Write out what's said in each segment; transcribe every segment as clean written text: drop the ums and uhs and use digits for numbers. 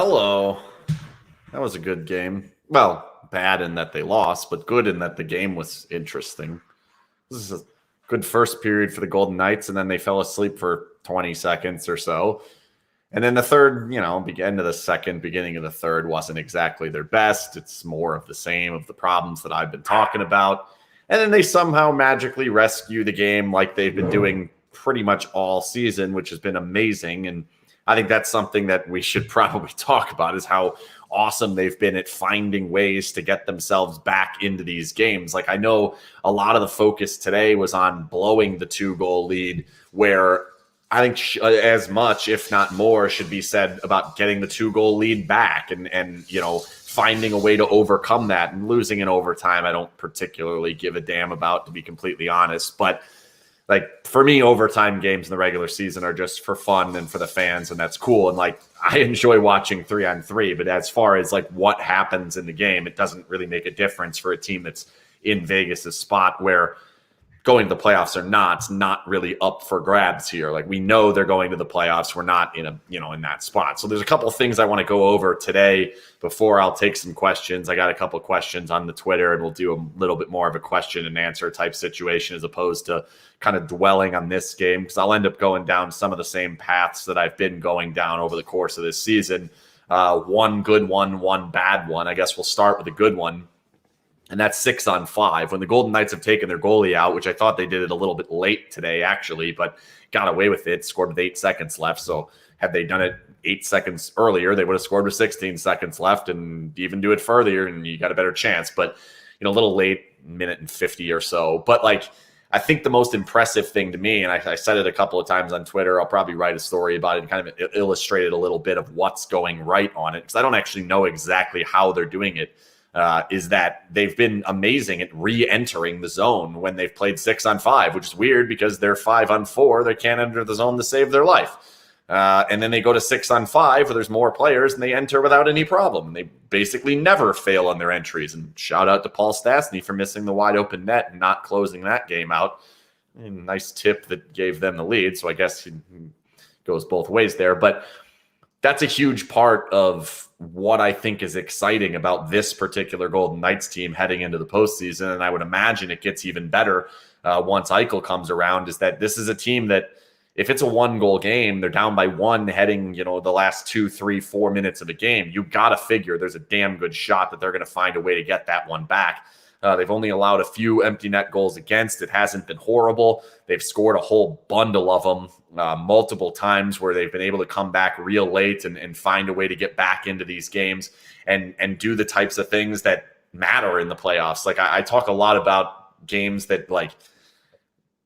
Hello. That was a good game. Well, bad in that they lost, but good in that the game was interesting. This is a good first period for the Golden Knights, and then they fell asleep for 20 seconds or so. And then the third, end of the second, beginning of the third wasn't exactly their best. It's more of the same of the problems that I've been talking about. And then they somehow magically rescue the game like they've been doing pretty much all season, which has been amazing. And I think that's something that we should probably talk about, is how awesome they've been at finding ways to get themselves back into these games. Like, I know a lot of the focus today was on blowing the 2-goal lead, where I think as much, if not more, should be said about getting the 2-goal lead back and finding a way to overcome that. And losing in overtime, I don't particularly give a damn about, to be completely honest. But like, for me, overtime games in the regular season are just for fun and for the fans, and that's cool. And like, I enjoy watching 3-on-3, but as far as like what happens in the game, it doesn't really make a difference for a team that's in Vegas's spot, where going to the playoffs or not, it's not really up for grabs here. Like, we know they're going to the playoffs. We're not in in that spot. So there's a couple of things I want to go over today before I'll take some questions. I got a couple of questions on the Twitter, and we'll do a little bit more of a question and answer type situation as opposed to kind of dwelling on this game, because I'll end up going down some of the same paths that I've been going down over the course of this season. One good one, one bad one. I guess we'll start with a good one. And that's 6-on-5. When the Golden Knights have taken their goalie out, which I thought they did it a little bit late today, actually, but got away with it, scored with 8 seconds left. So had they done it 8 seconds earlier, they would have scored with 16 seconds left and even do it further, and you got a better chance. But, a little late, minute and 50 or so. But, like, I think the most impressive thing to me, and I said it a couple of times on Twitter, I'll probably write a story about it and kind of illustrate it a little bit of what's going right on it, because I don't actually know exactly how they're doing it. Is that they've been amazing at re-entering the zone when they've played 6-on-5, which is weird because they're 5-on-4. They can't enter the zone to save their life. And then they go to 6-on-5 where there's more players, and they enter without any problem. And they basically never fail on their entries. And shout out to Paul Stastny for missing the wide open net and not closing that game out. And nice tip that gave them the lead. So I guess it goes both ways there. But that's a huge part of what I think is exciting about this particular Golden Knights team heading into the postseason. And I would imagine it gets even better once Eichel comes around, is that this is a team that, if it's a 1-goal game, they're down by 1 heading, the last 2, 3, 4 minutes of a game, you got to figure there's a damn good shot that they're going to find a way to get that one back. They've only allowed a few empty net goals against. It hasn't been horrible. They've scored a whole bundle of them multiple times, where they've been able to come back real late and find a way to get back into these games and do the types of things that matter in the playoffs. Like, I talk a lot about games that, like,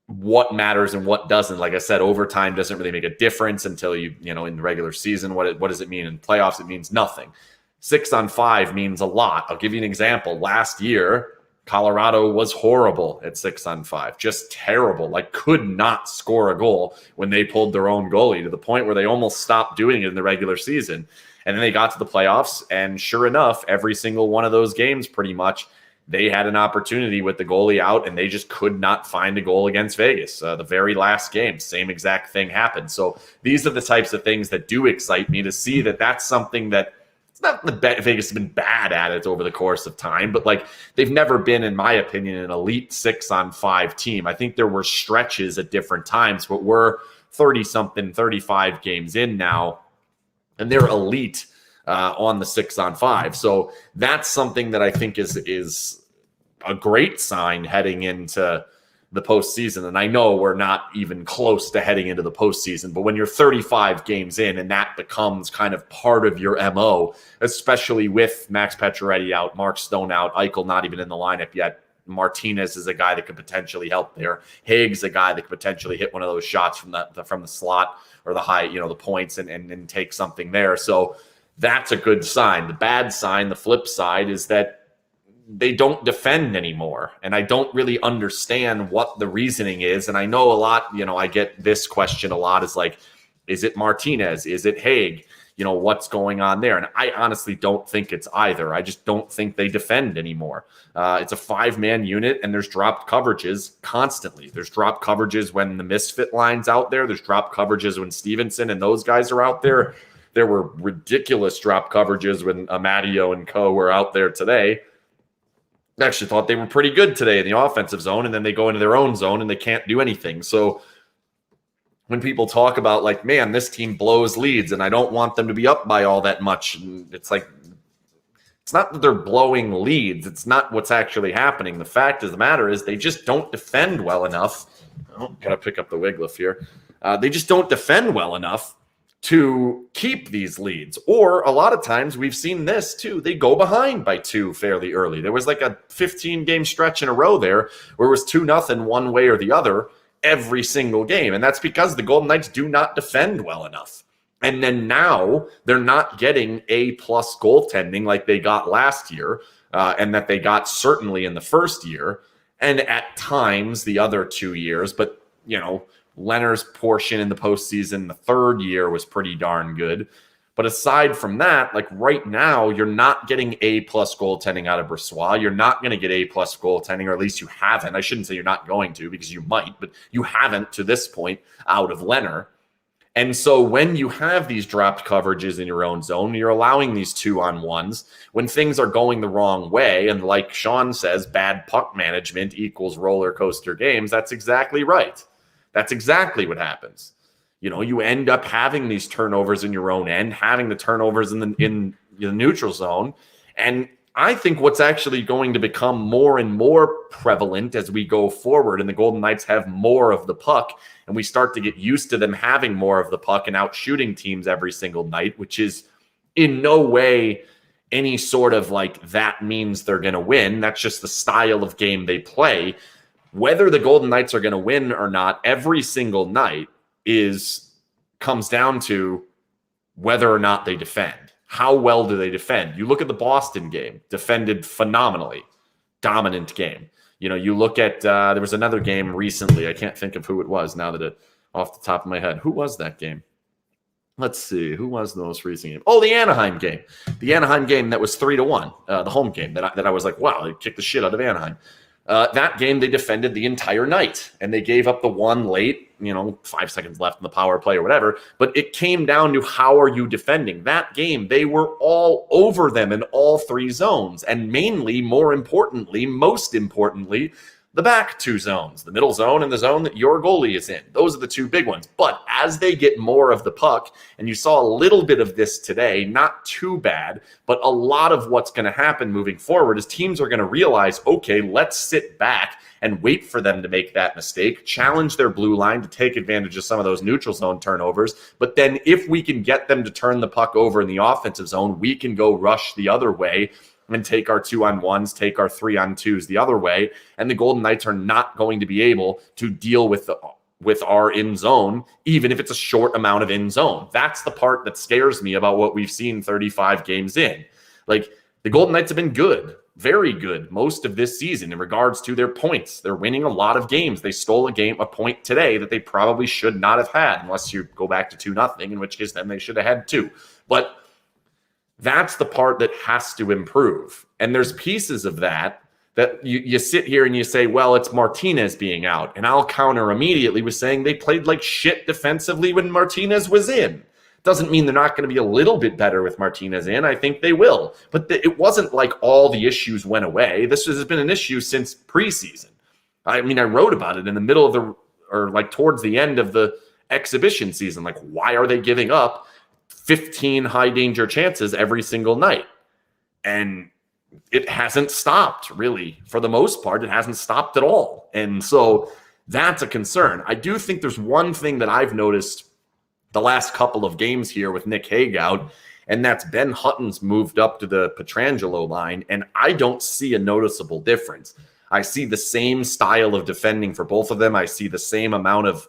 what matters and what doesn't. Like I said, overtime doesn't really make a difference until in the regular season. What does it mean in playoffs? It means nothing. 6-on-5 means a lot. I'll give you an example. Last year, Colorado was horrible at 6-on-5, just terrible. Like, could not score a goal when they pulled their own goalie, to the point where they almost stopped doing it in the regular season. And then they got to the playoffs, and sure enough, every single one of those games, pretty much, they had an opportunity with the goalie out, and they just could not find a goal against Vegas. The very last game, same exact thing happened. So these are the types of things that do excite me, to see that that's something that, it's not that Vegas has been bad at it over the course of time, but like, they've never been, in my opinion, an elite 6-on-5 team. I think there were stretches at different times, but we're 30-something, 35 games in now, and they're elite on the 6-on-5. So that's something that I think is a great sign heading into the postseason. And I know we're not even close to heading into the postseason, but when you're 35 games in and that becomes kind of part of your MO, especially with Max Pacioretty out, Mark Stone out, Eichel not even in the lineup yet, Martinez is a guy that could potentially help there. Higgs, a guy that could potentially hit one of those shots from the slot or the high, the points and take something there. So that's a good sign. The bad sign, the flip side, is that they don't defend anymore. And I don't really understand what the reasoning is. And I know a lot, I get this question a lot, is like, is it Martinez? Is it Haig? What's going on there? And I honestly don't think it's either. I just don't think they defend anymore. It's a 5-man unit, and there's dropped coverages constantly. There's dropped coverages when the misfit line's out there. There's dropped coverages when Stevenson and those guys are out there. there were ridiculous drop coverages when Amadio and co were out there today. I actually thought they were pretty good today in the offensive zone, and then they go into their own zone and they can't do anything. So when people talk about like, man, this team blows leads and I don't want them to be up by all that much, and it's like, it's not that they're blowing leads. It's not what's actually happening. The fact of the matter is they just don't defend well enough. Oh, got to pick up the Wiglif here. They just don't defend well enough to keep these leads. Or a lot of times we've seen this too. They go behind by 2 fairly early. There was like a 15-game stretch in a row there where it was 2-0 one way or the other every single game. And that's because the Golden Knights do not defend well enough. And then now they're not getting A-plus goaltending like they got last year, and that they got certainly in the first year, and at times the other 2 years. But, you know, Leonard's portion in the postseason, the third year, was pretty darn good. But aside from that, like right now, you're not getting A-plus goaltending out of Brossoit. You're not going to get A-plus goaltending, or at least you haven't. I shouldn't say you're not going to, because you might, but you haven't to this point out of Leonard. And so when you have these dropped coverages in your own zone, you're allowing these 2-on-1s when things are going the wrong way. And like Sean says, bad puck management equals roller coaster games. That's exactly right. That's exactly what happens. You know, you end up having these turnovers in your own end, having the turnovers in the neutral zone. And I think what's actually going to become more and more prevalent as we go forward and the Golden Knights have more of the puck and we start to get used to them having more of the puck and out shooting teams every single night, which is in no way any sort of like that means they're going to win. That's just the style of game they play. Whether the Golden Knights are going to win or not every single night comes down to whether or not they defend. How well do they defend? You look at the Boston game, defended phenomenally, dominant game. You know, you look at, there was another game recently. I can't think of who it was now off the top of my head. Who was that game? Let's see. Who was the most recent game? Oh, the Anaheim game. The Anaheim game that was 3-1, the home game that I was like, wow, they kicked the shit out of Anaheim. That game, they defended the entire night, and they gave up the one late, 5 seconds left in the power play or whatever. But it came down to how are you defending? That game, they were all over them in all 3 zones, and mainly, most importantly, the back 2 zones, the middle zone and the zone that your goalie is in. Those are the 2 big ones. But as they get more of the puck, and you saw a little bit of this today, not too bad, but a lot of what's going to happen moving forward is teams are going to realize, okay, let's sit back and wait for them to make that mistake, challenge their blue line to take advantage of some of those neutral zone turnovers. But then if we can get them to turn the puck over in the offensive zone, we can go rush the other way and take our 2-on-1s, take our 3-on-2s the other way. And the Golden Knights are not going to be able to deal with our in zone, even if it's a short amount of in zone. That's the part that scares me about what we've seen 35 games in. Like, the Golden Knights have been good, very good, most of this season in regards to their points. They're winning a lot of games. They stole a point today that they probably should not have had, unless you go back to 2-0, in which case then they should have had 2. But that's the part that has to improve. And there's pieces of that you sit here and you say, well, it's Martinez being out. And I'll counter immediately with saying they played like shit defensively when Martinez was in. Doesn't mean they're not going to be a little bit better with Martinez in. I think they will. But it wasn't like all the issues went away. This has been an issue since preseason. I mean, I wrote about it in the middle of towards the end of the exhibition season. Like, why are they giving up 15 high danger chances every single night? And it hasn't stopped, really. For the most part, it hasn't stopped at all. And so that's a concern. I do think there's one thing that I've noticed the last couple of games here with Nick Hague out, and that's Ben Hutton's moved up to the Pietrangelo line, and I don't see a noticeable difference. I see the same style of defending for both of them. I see the same amount of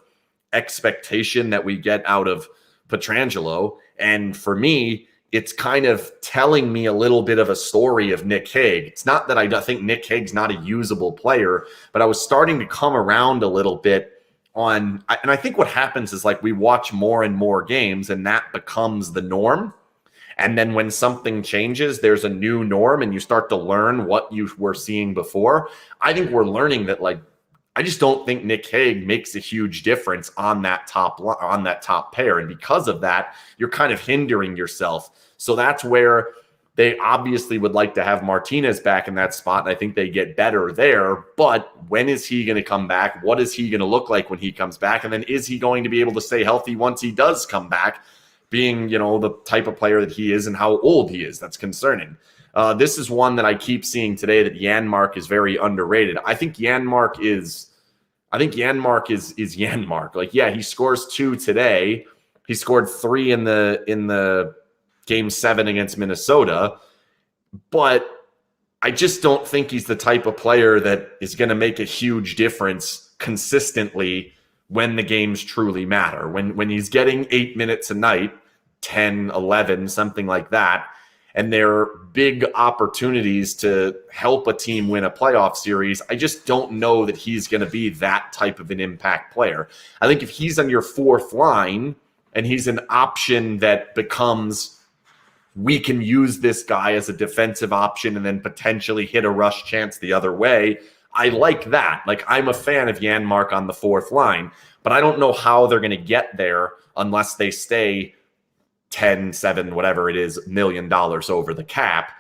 expectation that we get out of Pietrangelo. And for me, it's kind of telling me a little bit of a story of Nick Hague. It's not that I think Nick Hague's not a usable player, but I was starting to come around a little bit and I think what happens is like we watch more and more games and that becomes the norm. And then when something changes, there's a new norm and you start to learn what you were seeing before. I think we're learning that like I just don't think Nick Hague makes a huge difference on that top pair. And because of that, you're kind of hindering yourself. So that's where they obviously would like to have Martinez back in that spot. And I think they get better there. But when is he going to come back? What is he going to look like when he comes back? And then is he going to be able to stay healthy once he does come back, being, the type of player that he is and how old he is? That's concerning. This is one that I keep seeing today, that Yanmark is very underrated. I think Yanmark is Yanmark. Like, yeah, he scores 2 today. He scored 3 in the game 7 against Minnesota, but I just don't think he's the type of player that is going to make a huge difference consistently when the games truly matter. When he's getting 8 minutes a night, 10, 11, something like that, and they're big opportunities to help a team win a playoff series, I just don't know that he's going to be that type of an impact player. I think if he's on your fourth line and he's an option that becomes, we can use this guy as a defensive option and then potentially hit a rush chance the other way, I like that. Like, I'm a fan of Yanmark on the fourth line, but I don't know how they're going to get there unless they stay 10, 7, whatever it is, $1 million over the cap.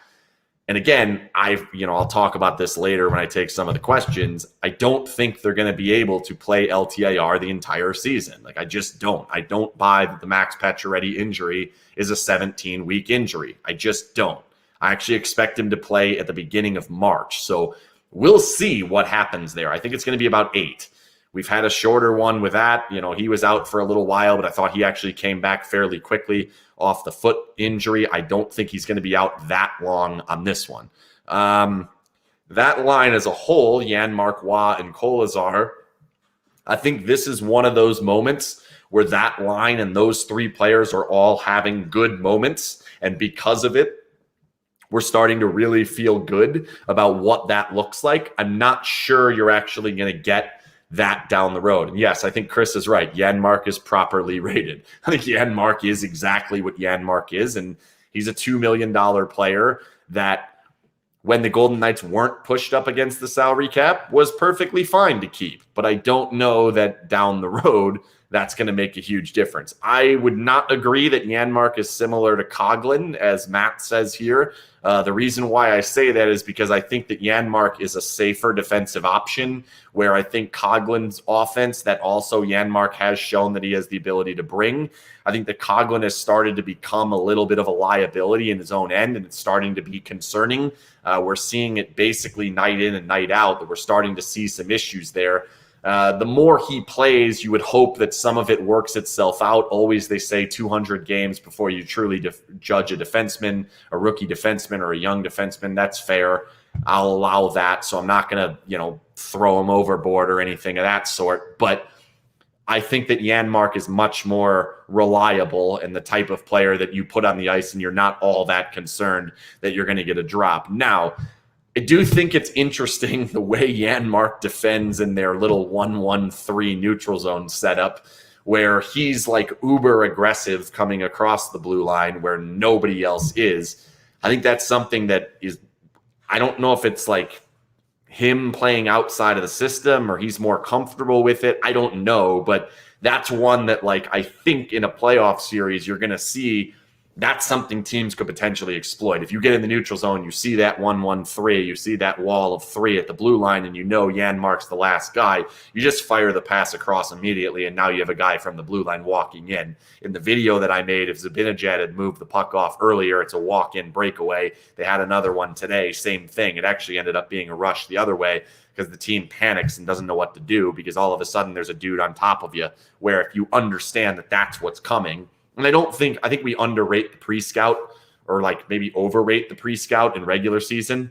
And again, I'll talk about this later when I take some of the questions. I don't think they're going to be able to play LTIR the entire season. Like, I just don't. I don't buy that the Max Pacioretty injury is a 17-week injury. I just don't. I actually expect him to play at the beginning of March. So we'll see what happens there. I think it's going to be about 8. We've had a shorter one with that. He was out for a little while, but I thought he actually came back fairly quickly off the foot injury. I don't think he's going to be out that long on this one. That line as a whole, Yanmark, Waugh, and Kolazar, I think this is one of those moments where that line and those 3 players are all having good moments. And because of it, we're starting to really feel good about what that looks like. I'm not sure you're actually going to get that down the road. And yes, I think Chris is right. Yanmark is properly rated. I think Yanmark is exactly what Yanmark is. And he's a $2 million player that, when the Golden Knights weren't pushed up against the salary cap, was perfectly fine to keep. But I don't know that down the road that's going to make a huge difference. I would not agree that Yanmark is similar to Coghlan, as Matt says here. The reason why I say that is because I think that Yanmark is a safer defensive option, where I think Coghlan's offense, that also Yanmark has shown that he has the ability to bring. I think that Coghlan has started to become a little bit of a liability in his own end, and it's starting to be concerning. We're seeing it basically night in and night out, that we're starting to see some issues there. The more he plays, you would hope that some of it works itself out. Always, they say 200 games before you truly judge a defenseman, a rookie defenseman, or a young defenseman. That's fair. I'll allow that. So I'm not going to, throw him overboard or anything of that sort. But I think that Yanmark is much more reliable and the type of player that you put on the ice and you're not all that concerned that you're going to get a drop. Now, I do think it's interesting the way Yanmark defends in their little 1-1-3 neutral zone setup, where he's like uber aggressive coming across the blue line where nobody else is. I think that's something that is, I don't know if it's like him playing outside of the system or he's more comfortable with it. I don't know, but that's one that, like, I think in a playoff series, you're going to see that's something teams could potentially exploit. If you get in the neutral zone, you see that 1-1-3, you see that wall of 3 at the blue line, and you know Yanmark's the last guy, you just fire the pass across immediately, and now you have a guy from the blue line walking in. In the video that I made, if Zibanejad had moved the puck off earlier, it's a walk-in breakaway. They had another one today, same thing. It actually ended up being a rush the other way because the team panics and doesn't know what to do because all of a sudden there's a dude on top of you, where if you understand that that's what's coming. And I think we underrate the pre-scout, or like maybe overrate the pre-scout in regular season.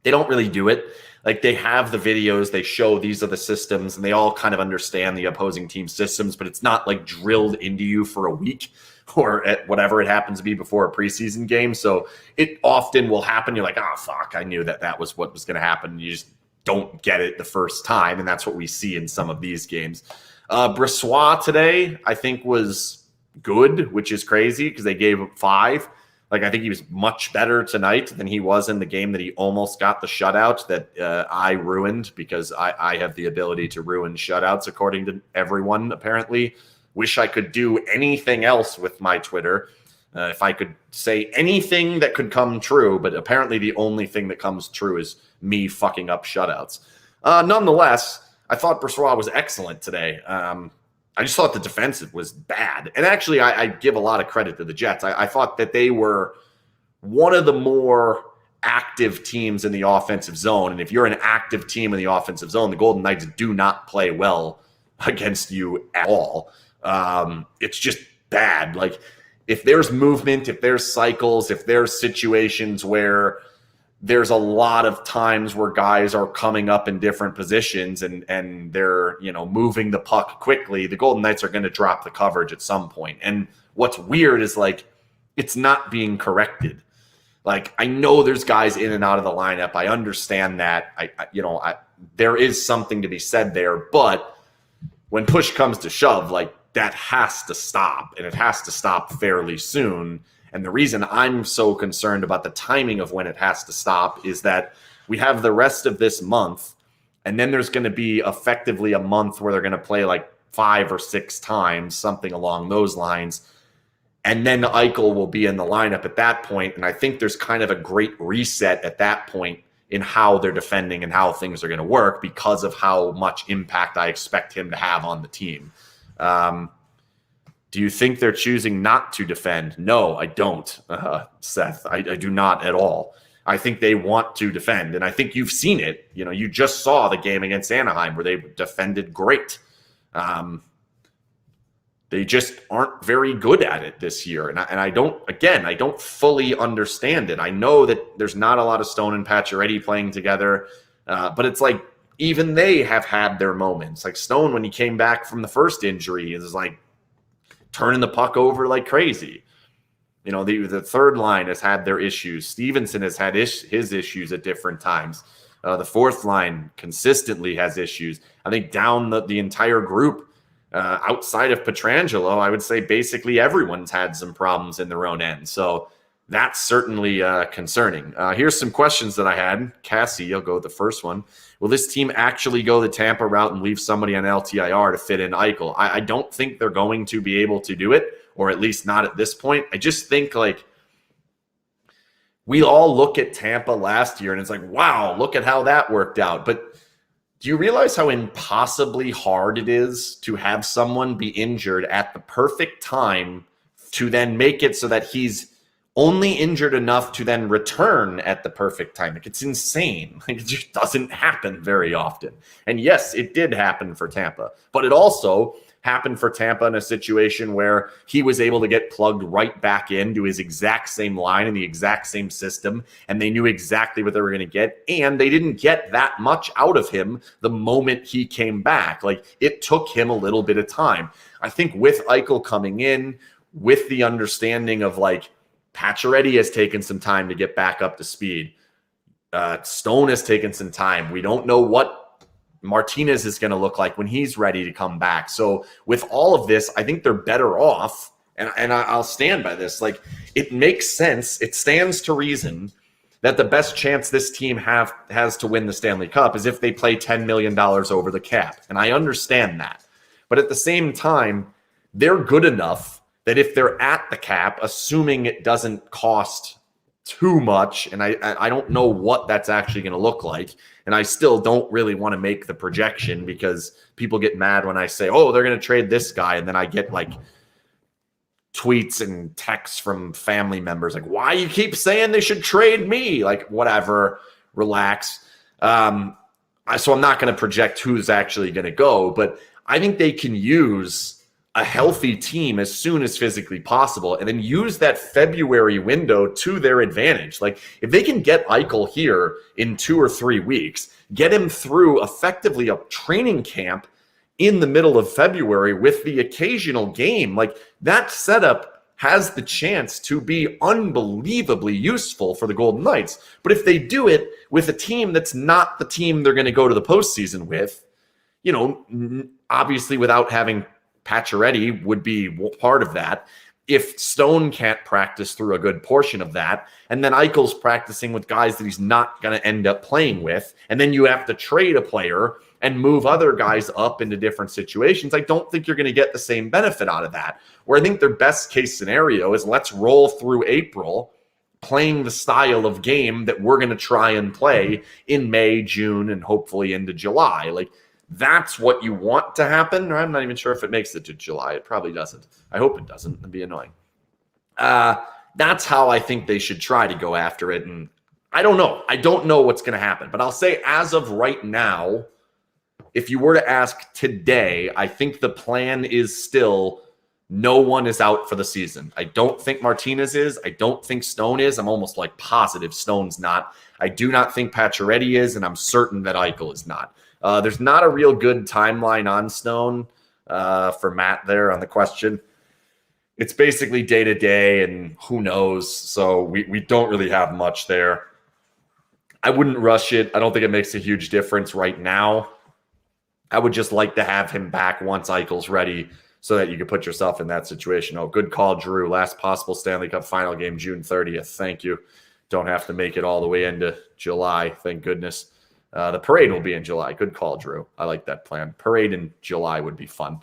They don't really do it. Like, they have the videos, they show these are the systems, and they all kind of understand the opposing team systems, but it's not like drilled into you for a week or at whatever it happens to be before a preseason game. So it often will happen. You're like, oh, fuck, I knew that was what was going to happen. You just don't get it the first time, and that's what we see in some of these games. Brossoit today, I think, was good, which is crazy because they gave him 5. Like, I think he was much better tonight than he was in the game that he almost got the shutout that I ruined, because I have the ability to ruin shutouts, according to everyone, apparently. Wish I could do anything else with my Twitter. If I could say anything that could come true, but apparently the only thing that comes true is me fucking up shutouts. Nonetheless, I thought Brossoit was excellent today. I just thought the defensive was bad. And actually, I give a lot of credit to the Jets. I thought that they were one of the more active teams in the offensive zone. And if you're an active team in the offensive zone, the Golden Knights do not play well against you at all. It's just bad. Like, if there's movement, if there's cycles, if there's situations where there's a lot of times where guys are coming up in different positions and they're, moving the puck quickly, the Golden Knights are going to drop the coverage at some point. And what's weird is, like, it's not being corrected. Like, I know there's guys in and out of the lineup. I understand that. There is something to be said there, but when push comes to shove, like, that has to stop, and it has to stop fairly soon. And the reason I'm so concerned about the timing of when it has to stop is that we have the rest of this month, and then there's going to be effectively a month where they're going to play like 5 or 6 times, something along those lines. And then Eichel will be in the lineup at that point. And I think there's kind of a great reset at that point in how they're defending and how things are going to work, because of how much impact I expect him to have on the team. Do you think they're choosing not to defend? No, I don't, Seth. I do not at all. I think they want to defend, and I think you've seen it. You just saw the game against Anaheim where they defended great. They just aren't very good at it this year, and I don't fully understand it. I know that there's not a lot of Stone and Pacioretty playing together, but it's like even they have had their moments. Like Stone, when he came back from the first injury, is like turning the puck over like crazy. The third line has had their issues. Stevenson has had his issues at different times. The fourth line consistently has issues. I think down the entire group, outside of Pietrangelo, I would say basically everyone's had some problems in their own end. So that's certainly concerning. Here's some questions that I had. Cassie, I'll go with the first one. Will this team actually go the Tampa route and leave somebody on LTIR to fit in Eichel? I don't think they're going to be able to do it, or at least not at this point. I just think, like, we all look at Tampa last year and it's like, wow, look at how that worked out. But do you realize how impossibly hard it is to have someone be injured at the perfect time to then make it so that he's only injured enough to then return at the perfect time? Like, it's insane. Like, it just doesn't happen very often. And yes, it did happen for Tampa, but it also happened for Tampa in a situation where he was able to get plugged right back into his exact same line in the exact same system, and they knew exactly what they were going to get, and they didn't get that much out of him the moment he came back. Like, it took him a little bit of time. I think with Eichel coming in, with the understanding of, like, Pacioretty has taken some time to get back up to speed. Stone has taken some time. We don't know what Martinez is going to look like when he's ready to come back. So with all of this, I think they're better off, and I'll stand by this. Like, it makes sense. It stands to reason that the best chance this team has to win the Stanley Cup is if they play $10 million over the cap. And I understand that. But at the same time, they're good enough that if they're at the cap, assuming it doesn't cost too much, and I don't know what that's actually going to look like, and I still don't really want to make the projection because people get mad when I say, oh, they're going to trade this guy, and then I get like tweets and texts from family members like, why you keep saying they should trade me? Like, whatever, relax. So I'm not going to project who's actually going to go, but I think they can use a healthy team as soon as physically possible, and then use that February window to their advantage. Like, if they can get Eichel here in 2 or 3 weeks, get him through effectively a training camp in the middle of February with the occasional game, like, that setup has the chance to be unbelievably useful for the Golden Knights. But if they do it with a team that's not the team they're going to go to the postseason with, obviously without having Pacioretty would be part of that. if Stone can't practice through a good portion of that, and then Eichel's practicing with guys that he's not going to end up playing with, and then you have to trade a player and move other guys up into different situations, I don't think you're going to get the same benefit out of that. Where I think their best case scenario is let's roll through April playing the style of game that we're going to try and play in May, June, and hopefully into July. Like, that's what you want to happen. I'm not even sure if it makes it to July. It probably doesn't. I hope it doesn't. It'd be annoying. That's how I think they should try to go after it. And I don't know. I don't know what's going to happen. But I'll say as of right now, if you were to ask today, I think the plan is still no one is out for the season. I don't think Martinez is. I don't think Stone is. I'm almost like positive Stone's not. I do not think Pacioretty is, and I'm certain that Eichel is not. There's not a real good timeline on Stone for Matt there on the question. It's basically day to day, and who knows? So we don't really have much there. I wouldn't rush it. I don't think it makes a huge difference right now. I would just like to have him back once Eichel's ready so that you can put yourself in that situation. Oh, good call, Drew. Last possible Stanley Cup final game, June 30th. Thank you. Don't have to make it all the way into July. Thank goodness. The parade will be in July. Good call, Drew. I like that plan. Parade in July would be fun.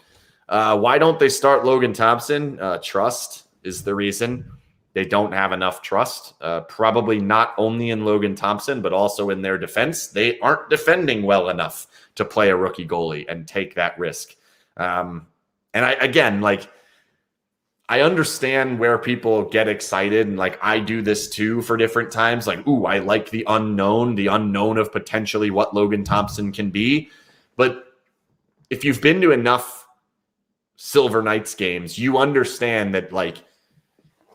Why don't they start Logan Thompson? Trust is the reason. They don't have enough trust. Probably not only in Logan Thompson, but also in their defense. They aren't defending well enough to play a rookie goalie and take that risk. And I understand where people get excited, and like I do this too for different times. Like, ooh, I like the unknown of potentially what Logan Thompson can be. But if you've been to enough Silver Knights games, you understand that like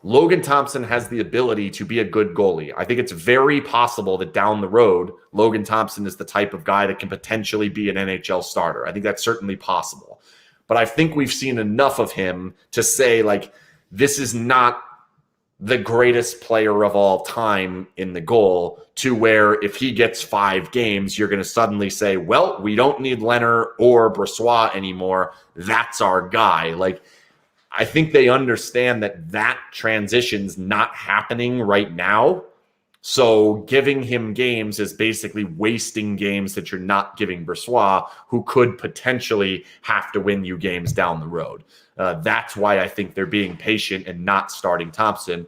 Logan Thompson has the ability to be a good goalie. I think it's very possible that down the road, Logan Thompson is the type of guy that can potentially be an NHL starter. I think that's certainly possible. But I think we've seen enough of him to say, like, this is not the greatest player of all time in the goal, to where if he gets 5 games, you're going to suddenly say, well, we don't need Leonard or Brossoit anymore. That's our guy. Like, I think they understand that transition's not happening right now. So giving him games is basically wasting games that you're not giving Brossoit, who could potentially have to win you games down the road. That's why I think they're being patient and not starting Thompson.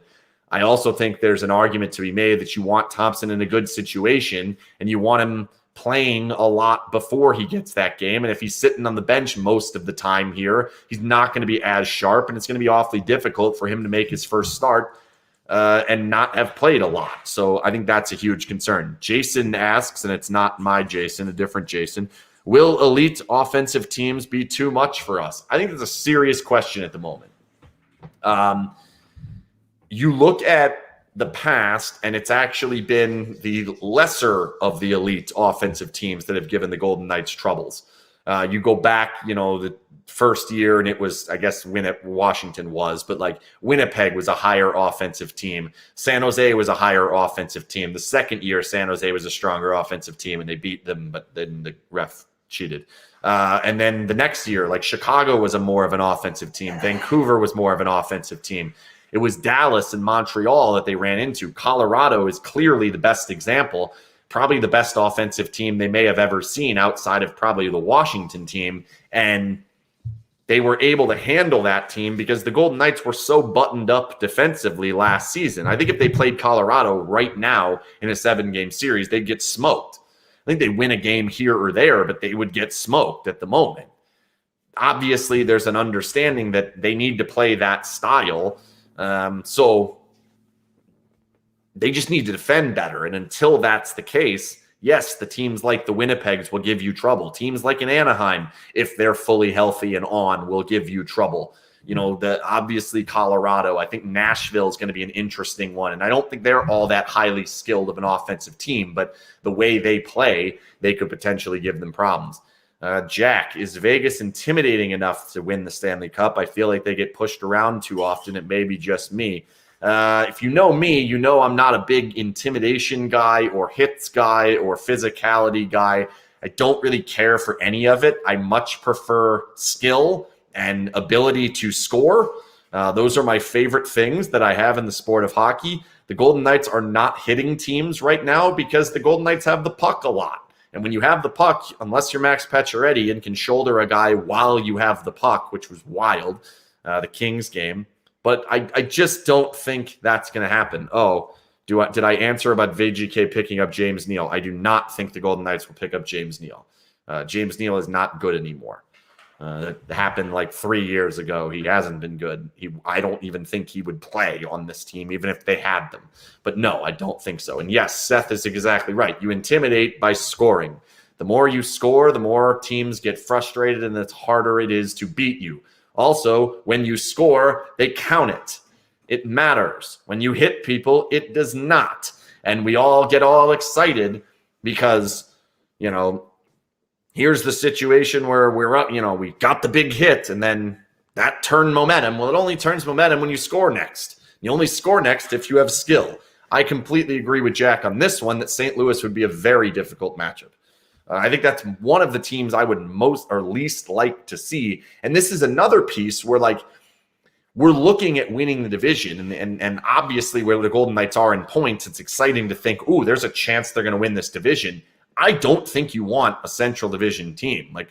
I also think there's an argument to be made that you want Thompson in a good situation and you want him playing a lot before he gets that game. And if he's sitting on the bench most of the time here, he's not going to be as sharp, and it's going to be awfully difficult for him to make his first start and not have played a lot. So I think that's a huge concern. Jason asks, and it's not my Jason, a different Jason, will elite offensive teams be too much for us? I think that's a serious question at the moment. You look at the past, and it's actually been the lesser of the elite offensive teams that have given the Golden Knights troubles. You go back, the first year, and it was, I guess, Washington was, but like Winnipeg was a higher offensive team. San Jose was a higher offensive team. The second year, San Jose was a stronger offensive team, and they beat them, but then the ref cheated. And then the next year, like Chicago was a more of an offensive team. Vancouver was more of an offensive team. It was Dallas and Montreal that they ran into. Colorado is clearly the best example, probably the best offensive team they may have ever seen outside of probably the Washington team. And they were able to handle that team because the Golden Knights were so buttoned up defensively last season. I think if they played Colorado right now in a 7-game series, they'd get smoked. I think they'd win a game here or there, but they would get smoked at the moment. Obviously, there's an understanding that they need to play that style. So they just need to defend better. And until that's the case, yes, the teams like the Winnipegs will give you trouble. Teams like in Anaheim, if they're fully healthy and on, will give you trouble. Obviously Colorado, I think Nashville is going to be an interesting one. And I don't think they're all that highly skilled of an offensive team, but the way they play, they could potentially give them problems. Jack, is Vegas intimidating enough to win the Stanley Cup? I feel like they get pushed around too often. It may be just me. If you know me, you know I'm not a big intimidation guy or hits guy or physicality guy. I don't really care for any of it. I much prefer skill and ability to score. Those are my favorite things that I have in the sport of hockey. The Golden Knights are not hitting teams right now because the Golden Knights have the puck a lot. And when you have the puck, unless you're Max Pacioretty and can shoulder a guy while you have the puck, which was wild, the Kings game. But I just don't think that's going to happen. Oh, did I answer about VGK picking up James Neal? I do not think the Golden Knights will pick up James Neal. James Neal is not good anymore. That happened like 3 years ago. He hasn't been good. I don't even think he would play on this team, even if they had them. But no, I don't think so. And yes, Seth is exactly right. You intimidate by scoring. The more you score, the more teams get frustrated, and the harder it is to beat you. Also, when you score, they count it. It matters. When you hit people, it does not. And we all get all excited because, here's the situation where we're up, we got the big hit, and then that turned momentum. Well, it only turns momentum when you score next. You only score next if you have skill. I completely agree with Jack on this one that St. Louis would be a very difficult matchup. I think that's one of the teams I would most or least like to see. And this is another piece where, we're looking at winning the division, and obviously where the Golden Knights are in points, it's exciting to think, there's a chance they're going to win this division. I don't think you want a Central Division team. I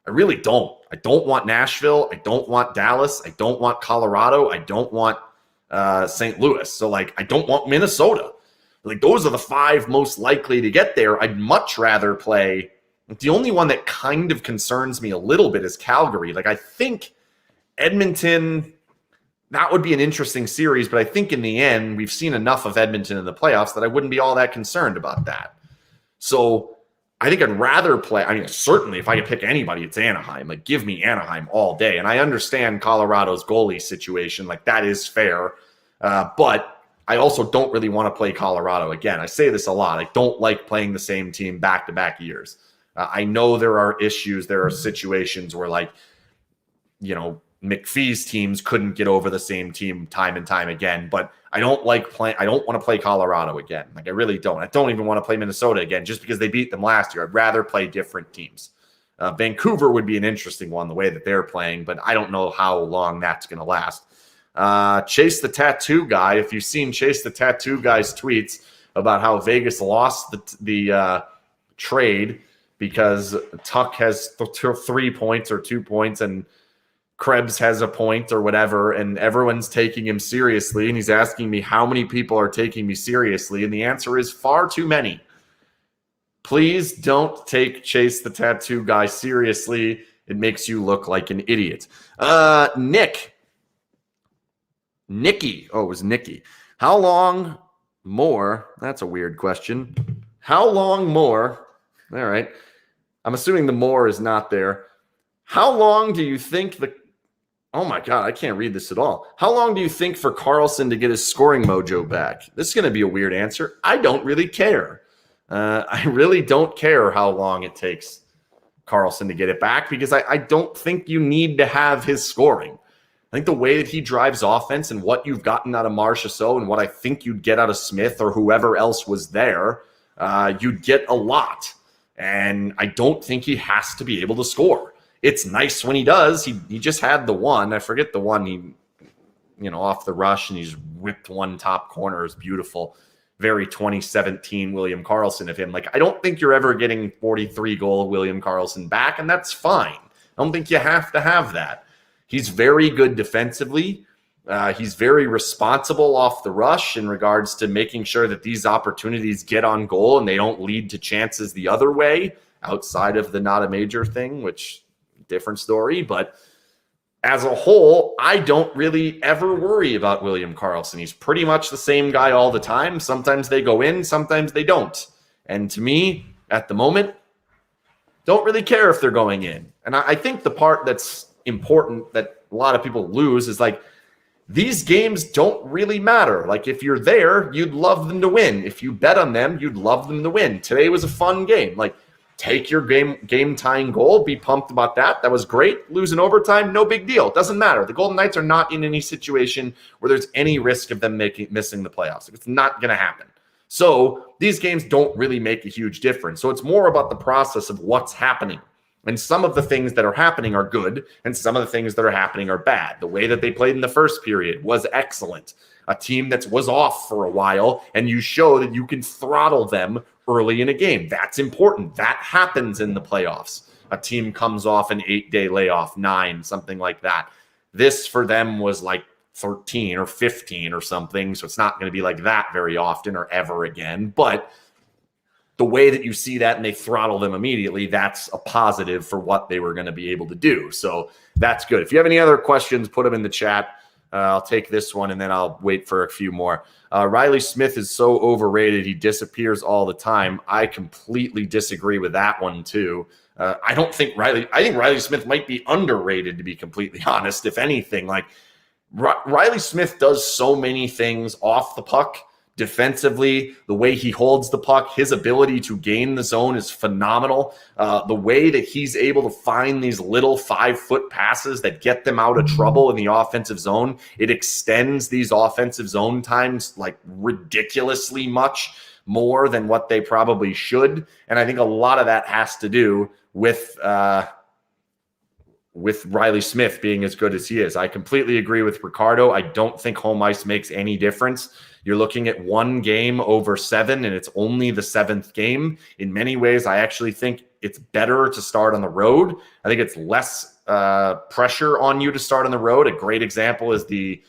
really don't. I don't want Nashville. I don't want Dallas. I don't want Colorado. I don't want St. Louis. So, I don't want Minnesota. Those are the 5 most likely to get there. I'd much rather play. The only one that kind of concerns me a little bit is Calgary. I think Edmonton, that would be an interesting series, but I think in the end, we've seen enough of Edmonton in the playoffs that I wouldn't be all that concerned about that. So I think I'd rather play. Certainly if I could pick anybody, it's Anaheim. Give me Anaheim all day. And I understand Colorado's goalie situation. That is fair. But I also don't really want to play Colorado again. I say this a lot. I don't like playing the same team back-to-back years. I know there are issues. There are situations where, McPhee's teams couldn't get over the same team time and time again. But I don't want to play Colorado again. I really don't. I don't even want to play Minnesota again just because they beat them last year. I'd rather play different teams. Vancouver would be an interesting one, the way that they're playing, but I don't know how long that's going to last. Chase the Tattoo Guy, if you've seen Chase the Tattoo Guy's tweets about how Vegas lost the trade because Tuck has 3 points or 2 points and Krebs has a point or whatever, and everyone's taking him seriously, and he's asking me how many people are taking me seriously, and the answer is far too many. Please don't take Chase the Tattoo Guy seriously. It makes you look like an idiot. Nikki. Oh, it was Nikki. How long more? That's a weird question. How long more? All right. I'm assuming the more is not there. How long do you think oh my God, I can't read this at all. How long do you think for Karlsson to get his scoring mojo back? This is going to be a weird answer. I don't really care. I really don't care how long it takes Karlsson to get it back because I don't think you need to have his scoring. I think the way that he drives offense and what you've gotten out of Marchessault and what I think you'd get out of Smith or whoever else was there, you'd get a lot. And I don't think he has to be able to score. It's nice when he does. He just had the one. I forget the one he, off the rush, and he's whipped one top corner. It's beautiful. Very 2017 William Karlsson of him. I don't think you're ever getting 43-goal William Karlsson back, and that's fine. I don't think you have to have that. He's very good defensively. He's very responsible off the rush in regards to making sure that these opportunities get on goal and they don't lead to chances the other way outside of the not a major thing, which different story. But as a whole, I don't really ever worry about William Karlsson. He's pretty much the same guy all the time. Sometimes they go in, sometimes they don't. And to me, at the moment, don't really care if they're going in. And I think the part that's important that a lot of people lose is these games don't really matter. If you're there, you'd love them to win. If you bet on them, you'd love them to win. Today was a fun game. Take your game-tying goal, be pumped about that. That was great. Lose in overtime, no big deal. It doesn't matter. The Golden Knights are not in any situation where there's any risk of them missing the playoffs. It's not going to happen. So these games don't really make a huge difference. So it's more about the process of what's happening. And some of the things that are happening are good, and some of the things that are happening are bad. The way that they played in the first period was excellent. A team that was off for a while, and you show that you can throttle them early in a game. That's important. That happens in the playoffs. A team comes off an 8-day layoff, 9, something like that. This for them was like 13 or 15 or something, so it's not going to be like that very often or ever again. But the way that you see that and they throttle them immediately, that's a positive for what they were going to be able to do. So that's good. If you have any other questions, put them in the chat. I'll take this one and then I'll wait for a few more. Riley Smith is so overrated. He disappears all the time. I completely disagree with that one too. I think Riley Smith might be underrated, to be completely honest. If anything, like Riley Smith does so many things off the puck. Defensively, the way he holds the puck, his ability to gain the zone is phenomenal. The way that he's able to find these little 5-foot passes that get them out of trouble in the offensive zone, it extends these offensive zone times like ridiculously much more than what they probably should. And I think a lot of that has to do with Riley Smith being as good as he is. I completely agree with Ricardo. I don't think home ice makes any difference. You're looking at 1 game over 7, and it's only the 7th game. In many ways, I actually think it's better to start on the road. I think it's less pressure on you to start on the road. A great example is the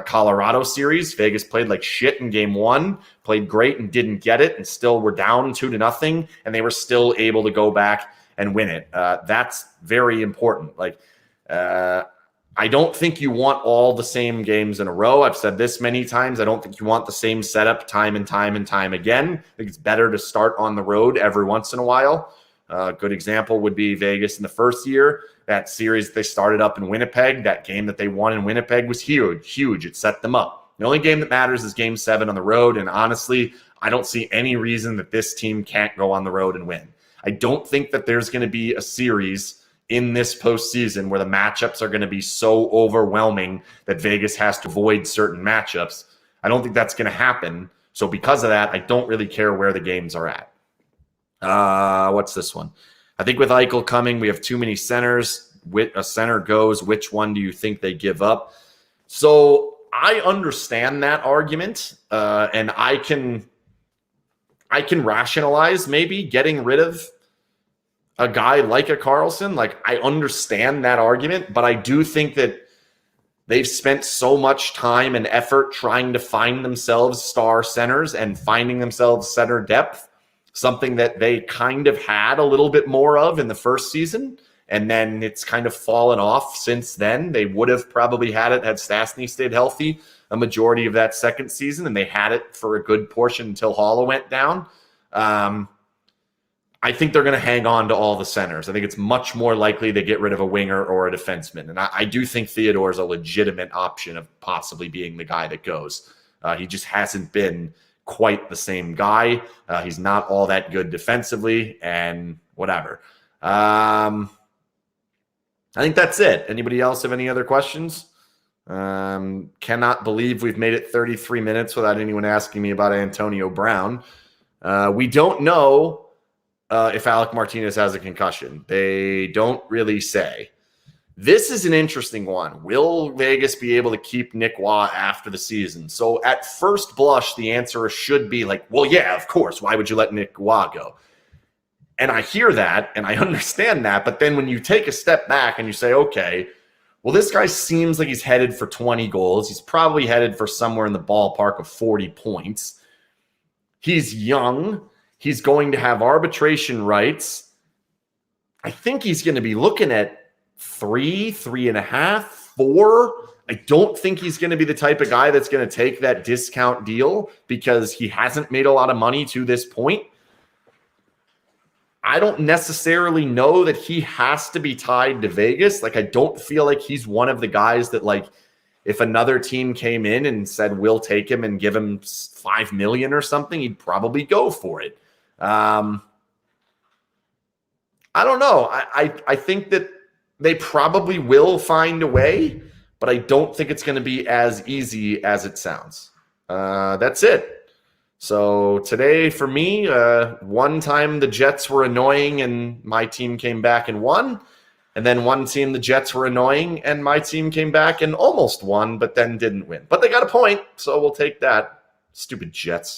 Colorado series. Vegas played like shit in game 1, played great and didn't get it, and still were down 2-0, and they were still able to go back and win it. That's very important. I don't think you want all the same games in a row. I've said this many times. I don't think you want the same setup time and time again. I think it's better to start on the road every once in a while. A good example would be Vegas in the first year. That series they started up in Winnipeg, that game that they won in Winnipeg was huge. It set them up. The only game that matters is game 7 on the road, and honestly, I don't see any reason that this team can't go on the road and win. I don't think that there's going to be a series in this postseason where the matchups are going to be so overwhelming that Vegas has to avoid certain matchups. I don't think that's going to happen. So because of that, I don't really care where the games are at. What's this one? I think with Eichel coming, we have too many centers. A center goes, which one do you think they give up? So I understand that argument, and I can rationalize maybe getting rid of a guy like a Carlson. Like, I understand that argument, but I do think that they've spent so much time and effort trying to find themselves star centers and finding themselves center depth, something that they kind of had a little bit more of in the first season, and then it's kind of fallen off since then. They would have probably had it had Stastny stayed healthy a majority of that second season, and they had it for a good portion until Halla went down. I think they're going to hang on to all the centers. I think it's much more likely they get rid of a winger or a defenseman. And I do think Theodore is a legitimate option of possibly being the guy that goes. He just hasn't been quite the same guy. He's not all that good defensively and whatever. I think that's it. Anybody else have any other questions? Cannot believe we've made it 33 minutes without anyone asking me about Antonio Brown. We don't know if Alec Martinez has a concussion. They don't really say. This is an interesting one. Will Vegas be able to keep Nick Waugh after the season? So at first blush, the answer should be like, well, yeah, of course. Why would you let Nick Waugh go? And I hear that, and I understand that. But then when you take a step back and you say, okay, well, this guy seems like he's headed for 20 goals. He's probably headed for somewhere in the ballpark of 40 points. He's young. He's going to have arbitration rights. I think he's going to be looking at 3.5, 4. I don't think he's going to be the type of guy that's going to take that discount deal because he hasn't made a lot of money to this point. I don't necessarily know that he has to be tied to Vegas. Like, I don't feel like he's one of the guys that, like, if another team came in and said, we'll take him and give him $5 million or something, he'd probably go for it. I don't know. I think that they probably will find a way, but I don't think it's going to be as easy as it sounds. That's it. So today for me, one time the Jets were annoying and my team came back and won. And then one team, the Jets were annoying and my team came back and almost won, but then didn't win. But they got a point, so we'll take that. Stupid Jets.